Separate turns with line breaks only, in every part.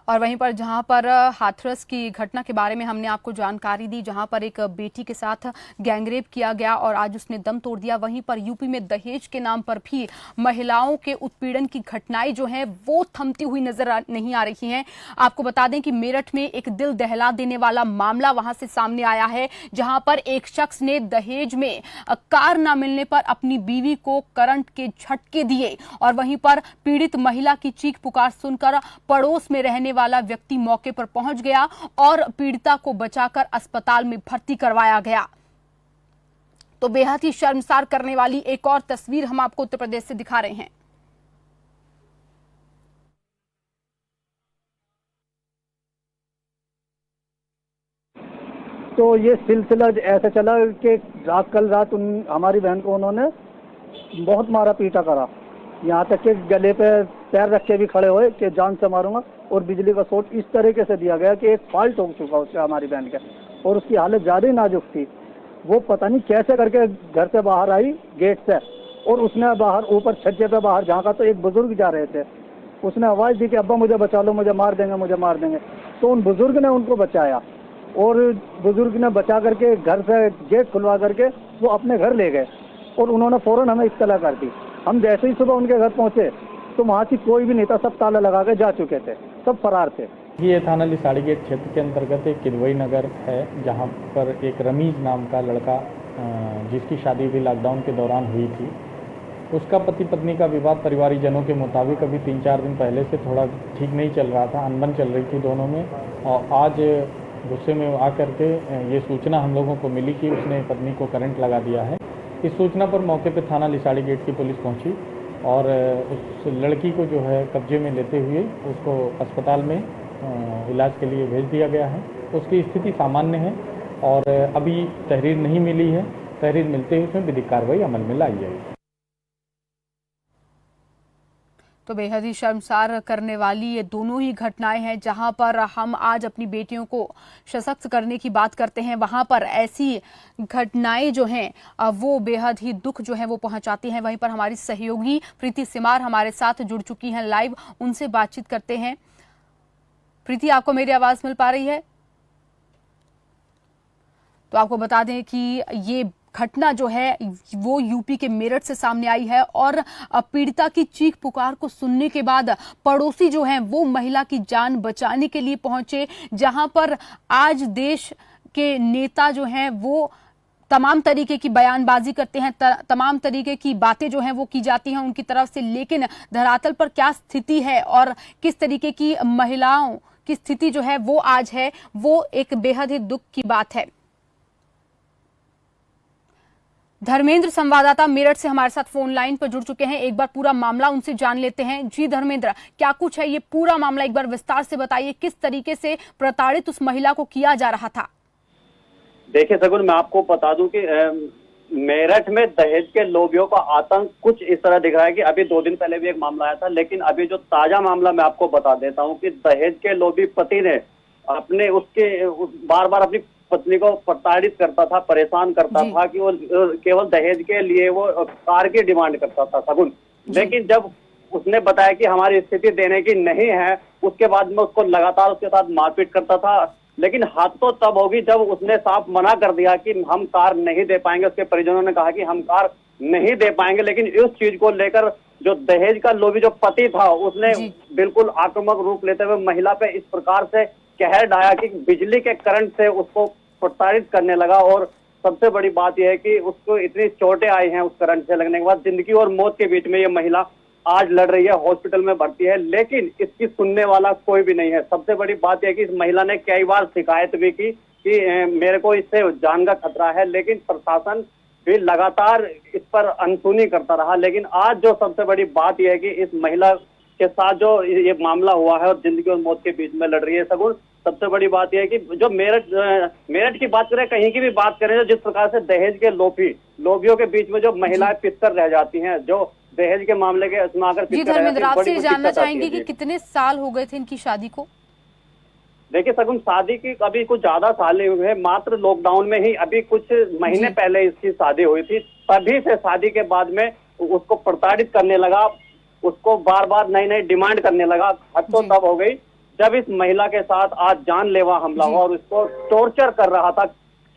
और वहीं पर जहां पर हाथरस की घटना के बारे में हमने आपको जानकारी दी, जहां पर एक बेटी के साथ गैंगरेप किया गया और आज उसने दम तोड़ दिया। वहीं पर यूपी में दहेज के नाम पर भी महिलाओं के उत्पीड़न की घटनाएं जो हैं वो थमती हुई नजर नहीं आ रही हैं। आपको बता दें कि मेरठ में एक दिल दहला देने वाला मामला वहां से सामने आया है, जहां पर एक शख्स ने दहेज में कार न मिलने पर अपनी बीवी को करंट के झटके दिए और वहीं पर पीड़ित महिला की चीख पुकार सुनकर पड़ोस में रहने वाला व्यक्ति मौके पर पहुंच गया और पीड़िता को बचाकर अस्पताल में भर्ती करवाया गया। तो बेहद ही शर्मसार करने वाली एक और तस्वीर हम आपको उत्तर प्रदेश से दिखा रहे हैं।
तो ये सिलसिला ऐसा चला कि कल रात हमारी बहन को उन्होंने बहुत मारा पीटा करा, यहाँ तक कि गले पे पैर रख के भी खड़े हुए कि जान से मारूंगा। और बिजली का शॉट इस तरीके से दिया गया कि एक फाल्ट हो चुका उससे हमारी बहन के, और उसकी हालत ज्यादा ही नाजुक थी। वो पता नहीं कैसे करके घर से बाहर आई गेट से, और उसने बाहर ऊपर छज्जे पे बाहर झांका तो एक बुजुर्ग जा रहे थे। उसने आवाज दी कि अब्बा मुझे बचा लो, मुझे मार देंगे, मुझे मार देंगे। तो उन बुजुर्ग ने उनको बचाया और बुजुर्ग ने बचा करके घर से गेट खुलवा करके वो अपने घर ले गए और उन्होंने फौरन हमें इत्तला कर दी। हम जैसे ही सुबह उनके घर पहुंचे तो वहाँ से कोई भी नहीं था, सब ताला लगा के जा चुके थे, सब फरार थे।
ये थाना लिसाड़ी गेट क्षेत्र के अंतर्गत एक किदवई नगर है, जहाँ पर एक रमीज नाम का लड़का जिसकी शादी भी लॉकडाउन के दौरान हुई थी, उसका पति पत्नी का विवाद परिवारजनों के मुताबिक अभी 3-4 दिन पहले से थोड़ा ठीक नहीं चल रहा था, अनबन चल रही थी दोनों में। और आज गुस्से में आकर के ये सूचना हम लोगों को मिली कि उसने पत्नी को करंट लगा दिया है। इस सूचना पर मौके पर थाना लिसाड़ी गेट की पुलिस पहुंची और उस लड़की को जो है कब्जे में लेते हुए उसको अस्पताल में इलाज के लिए भेज दिया गया है। उसकी स्थिति सामान्य है और अभी तहरीर नहीं मिली है, तहरीर मिलते ही उसमें विधिक कार्रवाई अमल में लाई जाएगी।
तो बेहद ही शर्मसार करने वाली ये दोनों ही घटनाएं हैं। जहां पर हम आज अपनी बेटियों को सशक्त करने की बात करते हैं, वहां पर ऐसी घटनाएं जो हैं वो बेहद ही दुख जो है वो पहुंचाती हैं। वहीं पर हमारी सहयोगी प्रीति सिमार हमारे साथ जुड़ चुकी हैं लाइव, उनसे बातचीत करते हैं। प्रीति, आपको मेरी आवाज मिल पा रही है? तो आपको बता दें कि ये घटना जो है वो यूपी के मेरठ से सामने आई है और पीड़िता की चीख पुकार को सुनने के बाद पड़ोसी जो हैं वो महिला की जान बचाने के लिए पहुंचे। जहां पर आज देश के नेता जो हैं वो तमाम तरीके की बयानबाजी करते हैं, तमाम तरीके की बातें जो हैं वो की जाती हैं उनकी तरफ से, लेकिन धरातल पर क्या स्थिति है और किस तरीके की महिलाओं की स्थिति जो है वो आज है, वो एक बेहद ही दुख की बात है। धर्मेंद्र संवाददाता मेरठ से हमारे साथ फोन लाइन पर जुड़ चुके हैं, एक बार पूरा मामला उनसे जान लेते हैं। जी धर्मेंद्र, क्या कुछ है ये पूरा मामला, एक बार विस्तार से बताइए, किस तरीके से प्रताड़ित उस महिला को किया जा रहा था?
देखिए सगुन, मैं आपको बता दूं कि मेरठ में दहेज के लोभियों का आतंक कुछ इस तरह दिख रहा है कि अभी 2 दिन पहले भी एक मामला आया था, लेकिन अभी जो ताजा मामला मैं आपको बता देता हूं कि दहेज के लोभी पति ने अपने बार बार अपनी पत्नी को प्रताड़ित करता था, परेशान करता था कि वो केवल दहेज के लिए वो कार की डिमांड करता था सगुन। लेकिन जब उसने बताया कि हमारी स्थिति देने की नहीं है, उसके बाद में उसको लगातार उसके साथ मारपीट करता था। लेकिन हाथ तो तब होगी जब उसने साफ मना कर दिया कि हम कार नहीं दे पाएंगे। उसके परिजनों ने कहा कि हम कार नहीं दे पाएंगे, लेकिन इस चीज को लेकर जो दहेज का लोभी जो पति था उसने बिल्कुल आक्रामक रूप लेते हुए महिला पे इस प्रकार से कहर ढाया कि बिजली के करंट से उसको प्रताड़ित करने लगा। और सबसे बड़ी बात यह है कि उसको इतनी चोटें आई हैं उस करंट से लगने के बाद, जिंदगी और मौत के बीच में ये महिला आज लड़ रही है, हॉस्पिटल में भर्ती है, लेकिन इसकी सुनने वाला कोई भी नहीं है। सबसे बड़ी बात यह है कि इस महिला ने कई बार शिकायत भी की कि मेरे को इससे जान का खतरा है, लेकिन प्रशासन भी लगातार इस पर अनसुनी करता रहा। लेकिन आज जो सबसे बड़ी बात यह है कि इस महिला के साथ जो ये मामला हुआ है और जिंदगी और मौत के बीच में लड़ रही है सगुन, सबसे बड़ी बात यह है कि जो मेरठ की बात करें, कहीं की भी बात करें, जिस प्रकार से दहेज के लोभियों के बीच में जो महिलाएं पिसकर रह जाती हैं, जो दहेज के मामले के सुनाकर
धर्मेंद्र, आपसे जानना चाहेंगे कि कितने साल हो गए थे इनकी शादी को?
देखिए सगुन, शादी की अभी कुछ ज्यादा साल नहीं हुए, मात्र लॉकडाउन में ही अभी कुछ महीने पहले इसकी शादी हुई थी। तभी से शादी के बाद में उसको प्रताड़ित करने लगा, उसको बार बार नई नई डिमांड करने लगा। हद तो तब हो गई जब इस महिला के साथ आज जानलेवा हमला हुआ और उसको टॉर्चर कर रहा था,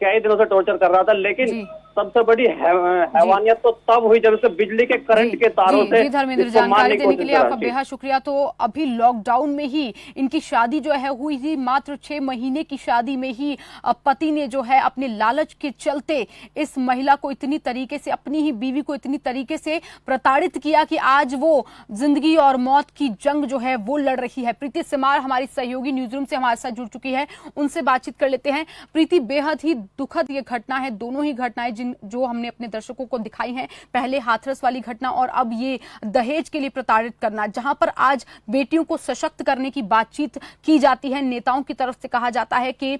कई दिनों से टॉर्चर कर रहा था, लेकिन सबसे बड़ी हैवानियत तो तब हुई जब उसको बिजली के करंट के तारों से
धर्मेंद्र, जानकारी देने के लिए आपका बेहद शुक्रिया। तो अभी लॉकडाउन में ही इनकी शादी जो है हुई थी, मात्र 6 महीने की शादी में ही पति ने जो है अपने लालच के चलते इस महिला को इतनी तरीके से, अपनी ही बीवी को इतनी तरीके से प्रताड़ित किया कि आज वो जिंदगी और मौत की जंग जो है वो लड़ रही है। प्रीति सिमार हमारी सहयोगी न्यूज रूम से हमारे साथ जुड़ चुकी है, उनसे बातचीत कर लेते हैं। प्रीति, बेहद ही दुखद ये घटना है, दोनों ही घटनाएं जो हमने अपने दर्शकों को दिखाई हैं, पहले हाथरस वाली घटना और अब ये दहेज के लिए प्रताड़ित करना, जहां पर आज बेटियों को सशक्त करने की बातचीत की जाती है। नेताओं की तरफ से कहा जाता है कि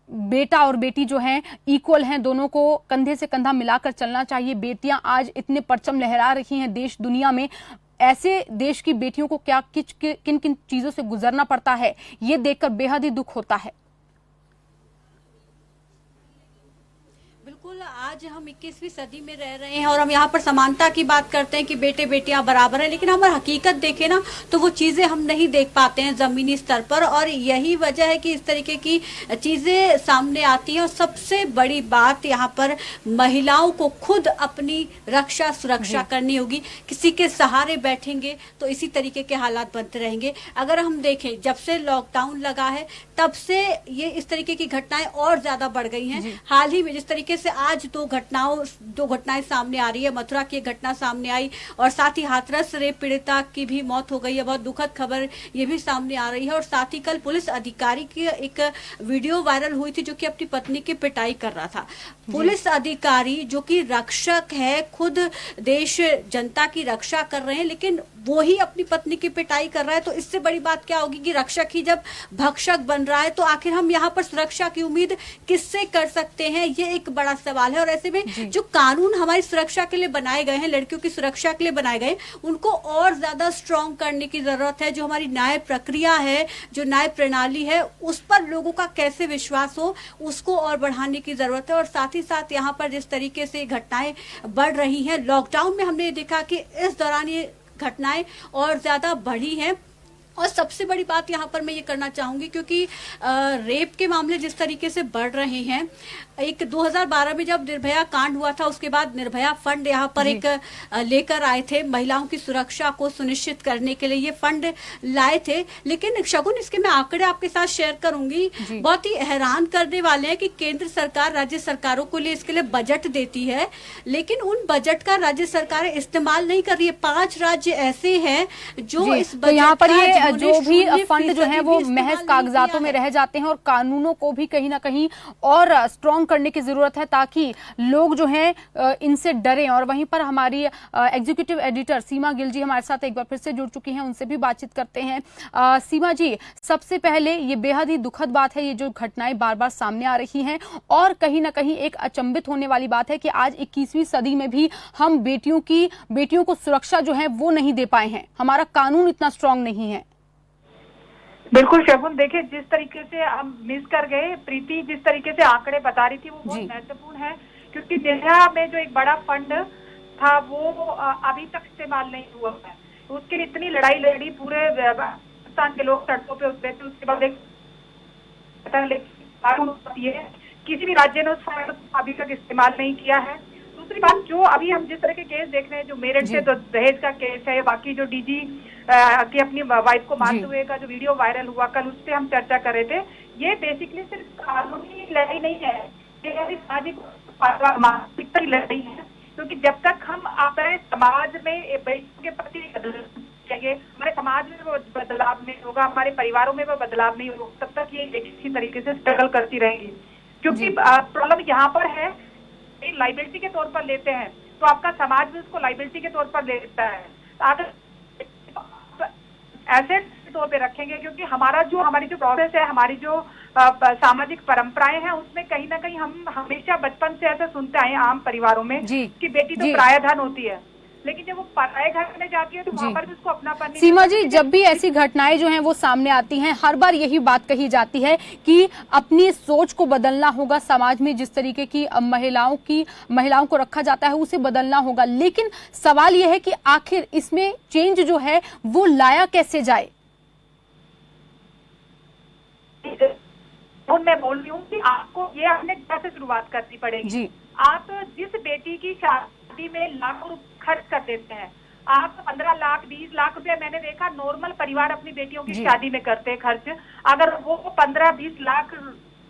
बेटा और बेटी जो हैं इक्वल हैं, दोनों को कंधे से कंधा मिलाकर चलना चाहिए। बेटियां आज इतने परचम लहरा रही हैं देश दुनिया में, ऐसे देश की बेटियों को क्या किन किन चीजों से गुजरना पड़ता है, ये देखकर बेहद ही दुख होता है।
बिल्कुल, आज हम 21वीं सदी में रह रहे हैं और हम यहाँ पर समानता की बात करते हैं कि बेटे बेटियां बराबर हैं, लेकिन हमारी हकीकत देखें ना तो वो चीजें हम नहीं देख पाते हैं जमीनी स्तर पर, और यही वजह है कि इस तरीके की चीजें सामने आती हैं। और सबसे बड़ी बात यहाँ पर महिलाओं को खुद अपनी रक्षा सुरक्षा करनी होगी। किसी के सहारे बैठेंगे तो इसी तरीके के हालात बनते रहेंगे। अगर हम देखें, जब से लॉकडाउन लगा है तब से ये इस तरीके की घटनाएं और ज्यादा बढ़ गई हैं। हाल ही में जिस तरीके से आज दो घटनाएं सामने आ रही है, मथुरा की एक घटना सामने आई और साथ ही हाथरस रेप पीड़िता की भी मौत हो गई है, बहुत दुखद खबर ये भी सामने आ रही है। और साथ ही कल पुलिस अधिकारी की एक वीडियो वायरल हुई थी जो कि अपनी पत्नी की पिटाई कर रहा था। पुलिस अधिकारी जो कि रक्षक है, खुद देश जनता की रक्षा कर रहे हैं, लेकिन वो ही अपनी पत्नी की पिटाई कर रहा है, तो इससे बड़ी बात क्या होगी कि रक्षक ही जब भक्षक बन रहा है तो आखिर हम यहाँ पर सुरक्षा की उम्मीद किससे कर सकते हैं, ये एक बड़ा सवाल है। और ऐसे में जो कानून हमारी सुरक्षा के लिए बनाए गए हैं, लड़कियों की सुरक्षा के लिए बनाए गए, उनको और ज्यादा स्ट्रॉन्ग करने की जरूरत है। जो हमारी न्याय प्रक्रिया है, जो न्याय प्रणाली है, उस पर लोगों का कैसे विश्वास हो, उसको और बढ़ाने की जरूरत है। और साथ ही साथ यहाँ पर जिस तरीके से घटनाएं बढ़ रही हैं, लॉकडाउन में हमने देखा कि इस दौरान ये घटनाएं और ज्यादा बढ़ी हैं। और सबसे बड़ी बात यहाँ पर मैं ये करना चाहूंगी, क्योंकि रेप के मामले जिस तरीके से बढ़ रहे हैं, एक 2012 में जब निर्भया कांड हुआ था, उसके बाद निर्भया फंड यहाँ पर एक लेकर आए थे, महिलाओं की सुरक्षा को सुनिश्चित करने के लिए ये फंड लाए थे। लेकिन शगुन, इसके मैं आंकड़े आपके साथ शेयर करूंगी, बहुत ही हैरान करने वाले हैं कि केंद्र सरकार राज्य सरकारों को लिए इसके लिए बजट देती है, लेकिन उन बजट का राज्य सरकारें इस्तेमाल नहीं कर रही है। 5 राज्य ऐसे हैं जो इस बजट
यहाँ पर ये जो भी फंड जो है वो महज कागजातों में रह जाते हैं और कानूनों को भी कहीं ना कहीं और स्ट्रॉन्ग करने की जरूरत है ताकि लोग जो हैं इनसे डरें। और वहीं पर हमारी एग्जीक्यूटिव एडिटर सीमा गिल जी हमारे साथ एक बार फिर से जुड़ चुकी हैं, उनसे भी बातचीत करते हैं। सीमा जी, सबसे पहले ये बेहद ही दुखद बात है, ये जो घटनाएं बार बार सामने आ रही हैं, और कहीं ना कहीं एक अचंभित होने वाली बात है कि आज 21वीं सदी में भी हम बेटियों को सुरक्षा जो है वो नहीं दे पाए हैं, हमारा कानून इतना स्ट्रांग नहीं है।
बिल्कुल शगुन, देखिए जिस तरीके से हम मिस कर गए, प्रीति जिस तरीके से आंकड़े बता रही थी वो बहुत महत्वपूर्ण है, क्योंकि निर्भया में जो एक बड़ा फंड था वो अभी तक इस्तेमाल नहीं हुआ है। उसके लिए इतनी लड़ाई लड़ी, पूरे पाकिस्तान के लोग सड़कों पे उतरे थे, उसके बाद किसी भी राज्य ने उस फंड को अभी तक इस्तेमाल नहीं किया है। दूसरी बात, जो अभी हम जिस तरह के केस देख रहे हैं, जो मेरठ से तो दहेज का केस है, बाकी जो डीजी की अपनी वाइफ को मारते हुए का जो वीडियो वायरल हुआ कल, उस पर हम चर्चा कर रहे थे। ये बेसिकली सिर्फ कानूनी लड़ाई नहीं है, ये सामाजिक मानसिकता की लड़ाई है, क्योंकि जब तक हम अपने समाज में बेटियों के प्रति चाहिए, हमारे समाज में वो बदलाव नहीं होगा, हमारे परिवारों में वो बदलाव नहीं होगा, तब तक ये इसी तरीके से स्ट्रगल करती रहेंगी। क्योंकि प्रॉब्लम यहाँ पर है, लाइबिलिटी के तौर पर लेते हैं तो आपका समाज भी उसको लाइबिलिटी के तौर पर लेता है, अगर एसेट के तौर पे रखेंगे, क्योंकि हमारी जो प्रोसेस है, हमारी जो सामाजिक परंपराएं हैं, उसमें कहीं ना कहीं हम हमेशा बचपन से ऐसा सुनते आए आम परिवारों में कि बेटी तो पराया धन होती है, लेकिन जब वो पराये घर में जाती है तो वहां पर भी उसको अपनापन नहीं।
सीमा जी, जब भी ऐसी घटनाएं जो हैं वो सामने आती हैं, हर बार यही बात कही जाती है कि अपनी सोच को बदलना होगा, समाज में जिस तरीके की महिलाओं को रखा जाता है उसे बदलना होगा। लेकिन सवाल यह है कि आखिर इसमें चेंज जो है वो लाया कैसे जाए?
और मैं बोल रही हूँ कि आपको ये अपने घर से शुरुआत करनी पड़ेगी।
जी।
आप जिस बेटी की शादी में लाखों रुपए खर्च कर देते हैं, आप 15 लाख 20 लाख रुपए, मैंने देखा नॉर्मल परिवार अपनी बेटियों की
जी।
शादी में करते हैं खर्च। अगर वो 15-20 लाख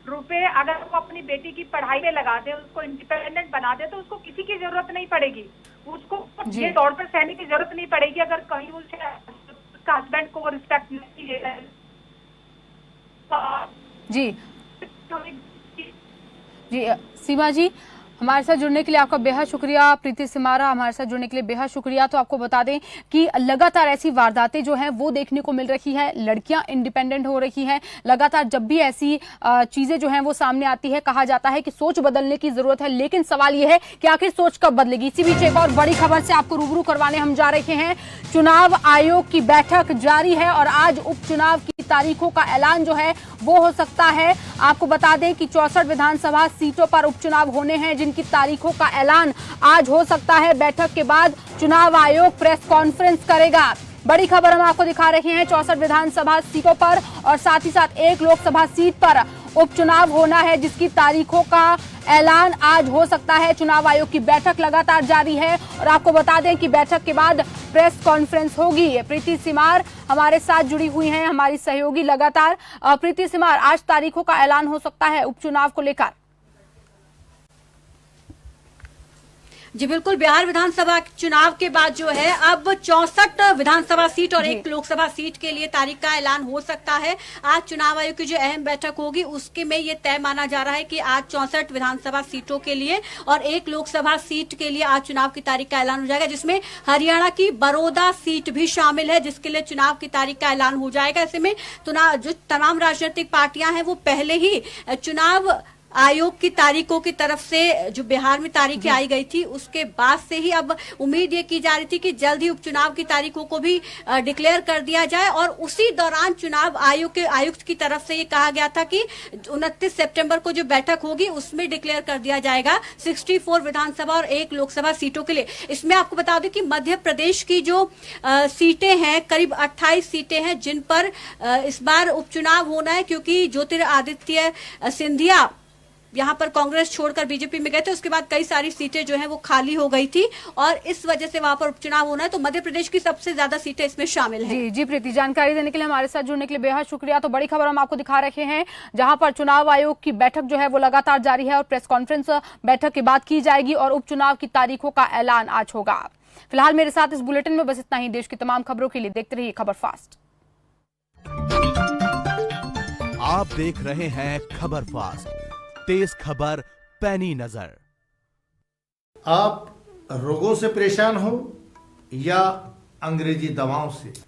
रुपए अगर वो अपनी बेटी की पढ़ाई में लगा दे, उसको इंडिपेंडेंट बना दे, तो उसको किसी की जरूरत नहीं पड़ेगी, उसको
जी।
ये तौर पर सहने की जरूरत नहीं पड़ेगी अगर कहीं उसका हस्बैंड को रिस्पेक्ट नहीं दे रहे।
जी जी सीमा जी, हमारे साथ जुड़ने के लिए आपका बेहद शुक्रिया। प्रीति सिमारा, हमारे साथ जुड़ने के लिए बेहद शुक्रिया। तो आपको बता दें कि लगातार ऐसी वारदातें जो हैं वो देखने को मिल रही है, लड़कियां इंडिपेंडेंट हो रही हैं। लगातार जब भी ऐसी चीजें जो हैं वो सामने आती है, कहा जाता है कि सोच बदलने की जरूरत है, लेकिन सवाल ये है कि आखिर सोच कब बदलेगी। इसी बीच एक और बड़ी खबर से आपको रूबरू करवाने हम जा रहे हैं। चुनाव आयोग की बैठक जारी है और आज उपचुनाव की तारीखों का ऐलान जो है वो हो सकता है। आपको बता दें कि 64 विधानसभा सीटों पर उपचुनाव होने हैं, जिनकी तारीखों का ऐलान आज हो सकता है। बैठक के बाद चुनाव आयोग प्रेस कॉन्फ्रेंस करेगा। बड़ी खबर हम आपको दिखा रहे हैं, 64 विधानसभा सीटों पर और साथ ही साथ एक लोकसभा सीट पर उपचुनाव होना है, जिसकी तारीखों का ऐलान आज हो सकता है। चुनाव आयोग की बैठक लगातार जारी है और आपको बता दें कि बैठक के बाद प्रेस कॉन्फ्रेंस होगी। प्रीति सिमार हमारे साथ जुड़ी हुई हैं, हमारी सहयोगी लगातार। प्रीति सिमार, आज तारीखों का ऐलान हो सकता है उपचुनाव को लेकर।
जी बिल्कुल, बिहार विधानसभा चुनाव के बाद जो है अब 64 विधानसभा सीट और एक लोकसभा सीट के लिए तारीख का ऐलान हो सकता है। आज चुनाव आयोग की जो अहम बैठक होगी उसके में ये तय माना जा रहा है कि आज 64 विधानसभा सीटों के लिए और एक लोकसभा सीट के लिए आज चुनाव की तारीख का ऐलान हो जाएगा, जिसमें हरियाणा की बड़ौदा सीट भी शामिल है, जिसके लिए चुनाव की तारीख का ऐलान हो जाएगा। ऐसे में जो तमाम राजनीतिक पार्टियां हैं वो पहले ही चुनाव आयोग की तारीखों की तरफ से जो बिहार में तारीखें आई गई थी उसके बाद से ही अब उम्मीद ये की जा रही थी कि जल्द ही उपचुनाव की तारीखों को भी डिक्लेयर कर दिया जाए। और उसी दौरान चुनाव आयोग के आयुक्त की तरफ से ये कहा गया था कि 29 सितंबर को जो बैठक होगी उसमें डिक्लेयर कर दिया जाएगा 64 विधानसभा और एक लोकसभा सीटों के लिए। इसमें आपको बता दूं कि मध्य प्रदेश की जो सीटें हैं, करीब 28 सीटें हैं जिन पर इस बार उपचुनाव होना है, क्योंकि ज्योतिरादित्य सिंधिया यहाँ पर कांग्रेस छोड़कर बीजेपी में गए थे। उसके बाद कई सारी सीटें जो हैं वो खाली हो गई थी और इस वजह से वहां पर उपचुनाव होना है, तो मध्य प्रदेश की सबसे ज्यादा सीटें इसमें शामिल हैं।
जी प्रीति, जानकारी देने के लिए, हमारे साथ जुड़ने के लिए बेहद शुक्रिया। तो बड़ी खबर हम आपको दिखा रहे हैं, जहां पर चुनाव आयोग की बैठक जो है वो लगातार जारी है और प्रेस कॉन्फ्रेंस बैठक के बाद की जाएगी और उपचुनाव की तारीखों का ऐलान आज होगा। फिलहाल मेरे साथ इस बुलेटिन में बस इतना ही। देश की तमाम खबरों के लिए देखते रहिए खबर फास्ट।
आप देख रहे हैं खबर फास्ट, तेज खबर पैनी नजर।
आप रोगों से परेशान हो या अंग्रेजी दवाओं से,